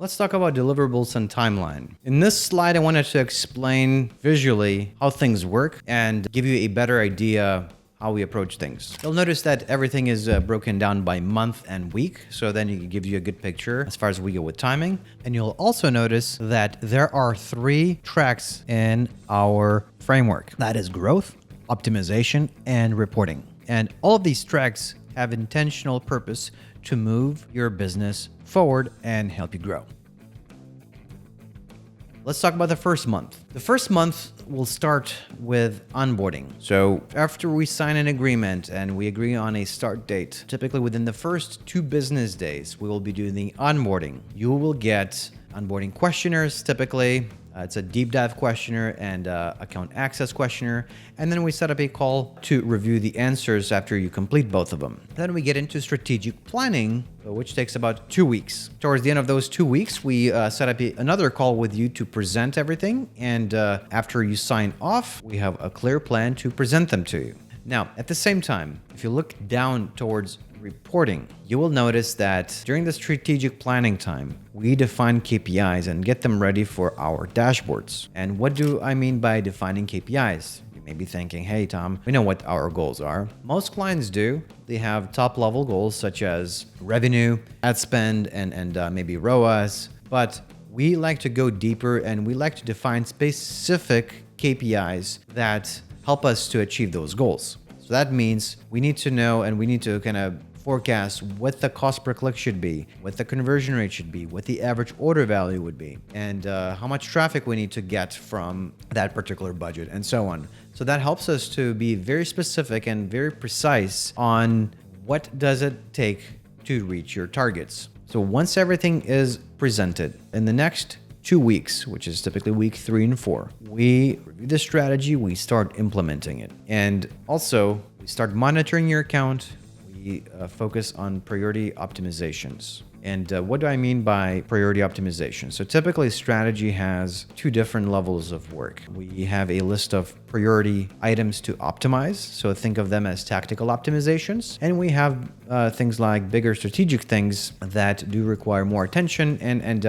Let's talk about deliverables and timeline. In this slide, I wanted to explain visually how things work and give you a better idea how we approach things. You'll notice that everything is broken down by month and week, so then it gives you a good picture as far as we go with timing. And you'll also notice that there are 3 tracks in our framework. That is growth, optimization, and reporting. And all of these tracks have intentional purpose to move your business forward and help you grow. Let's talk about the first month. The first month will start with onboarding. So after we sign an agreement and we agree on a start date, typically within the first 2 business days, we will be doing the onboarding. You will get onboarding questionnaires typically. It's a deep dive questionnaire and account access questionnaire. And then we set up a call to review the answers after you complete both of them. Then we get into strategic planning, which takes about 2 weeks. Towards the end of those 2 weeks, we set up another call with you to present everything. And after you sign off, we have a clear plan to present them to you. Now, at the same time, if you look down towards reporting, you will notice that during the strategic planning time, we define KPIs and get them ready for our dashboards. And what do I mean by defining KPIs? You may be thinking, hey, Tom, we know what our goals are. Most clients do. They have top level goals such as revenue, ad spend, and maybe ROAS. But we like to go deeper and we like to define specific KPIs that help us to achieve those goals. So that means we need to know and we need to kind of forecast what the cost per click should be, what the conversion rate should be, what the average order value would be, and how much traffic we need to get from that particular budget, and so on. So that helps us to be very specific and very precise on what does it take to reach your targets. So once everything is presented, in the next 2 weeks, which is typically week 3 and 4, we review the strategy, we start implementing it. And also, we start monitoring your account. We focus on priority optimizations. And what do I mean by priority optimization? So typically strategy has 2 different levels of work. We have a list of priority items to optimize. So think of them as tactical optimizations. And we have things like bigger strategic things that do require more attention and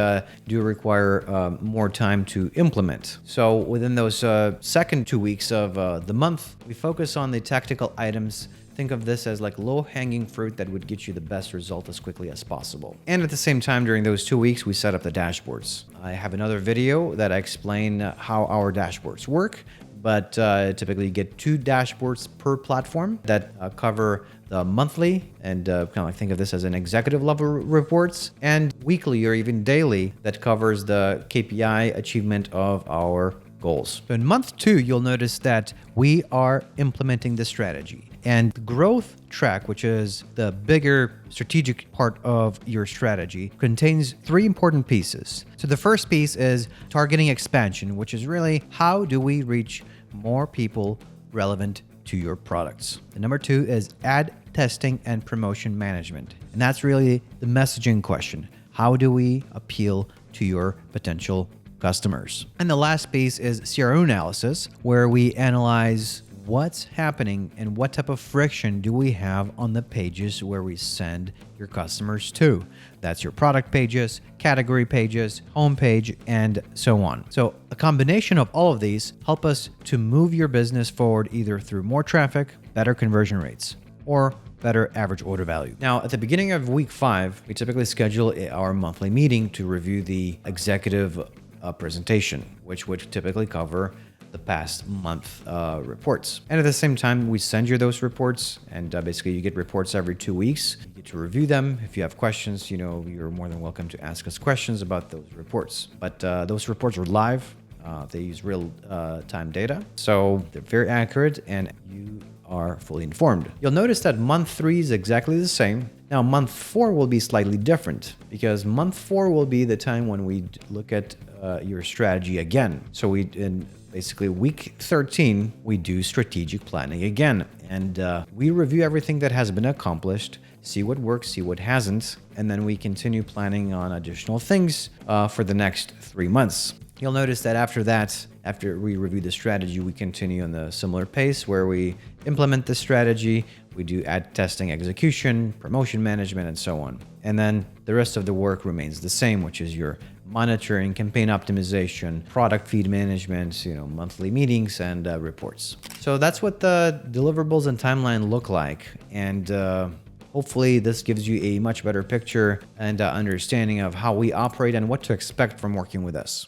do require more time to implement. So within those second 2 weeks of the month, we focus on the tactical items. Think of this as like low-hanging fruit that would get you the best result as quickly as possible. And at the same time, during those 2 weeks, we set up the dashboards. I have another video that I explain how our dashboards work, but typically you get 2 dashboards per platform that cover the monthly and kind of like think of this as an executive level reports, and weekly or even daily that covers the KPI achievement of our goals. So in month 2, you'll notice that we are implementing the strategy. And the growth track, which is the bigger strategic part of your strategy, contains 3 important pieces. So the first piece is targeting expansion, which is really how do we reach more people relevant to your products. The number 2 is ad testing and promotion management. And that's really the messaging question. How do we appeal to your potential customers? And the last piece is CRO analysis, where we analyze what's happening and what type of friction do we have on the pages where we send your customers to. That's your product pages, category pages, homepage, and so on. So a combination of all of these help us to move your business forward either through more traffic, better conversion rates, or better average order value. Now, at the beginning of week 5, we typically schedule our monthly meeting to review the executive presentation, which would typically cover the past month reports. And at the same time, we send you those reports, and basically you get reports every 2 weeks. You get to review them. If you have questions, you're more than welcome to ask us questions about those reports. But those reports are live. They use real-time data, so they're very accurate, and you are fully informed. You'll notice that month 3 is exactly the same. Now, month 4 will be slightly different because month 4 will be the time when we look at your strategy again. So in basically week 13, we do strategic planning again. And we review everything that has been accomplished, see what works, see what hasn't, and then we continue planning on additional things for the next 3 months. You'll notice that after that, after we review the strategy, we continue on the similar pace where we implement the strategy, we do ad testing, execution, promotion management, and so on. And then the rest of the work remains the same, which is your monitoring, campaign optimization, product feed management, monthly meetings and reports. So that's what the deliverables and timeline look like. And hopefully this gives you a much better picture and understanding of how we operate and what to expect from working with us.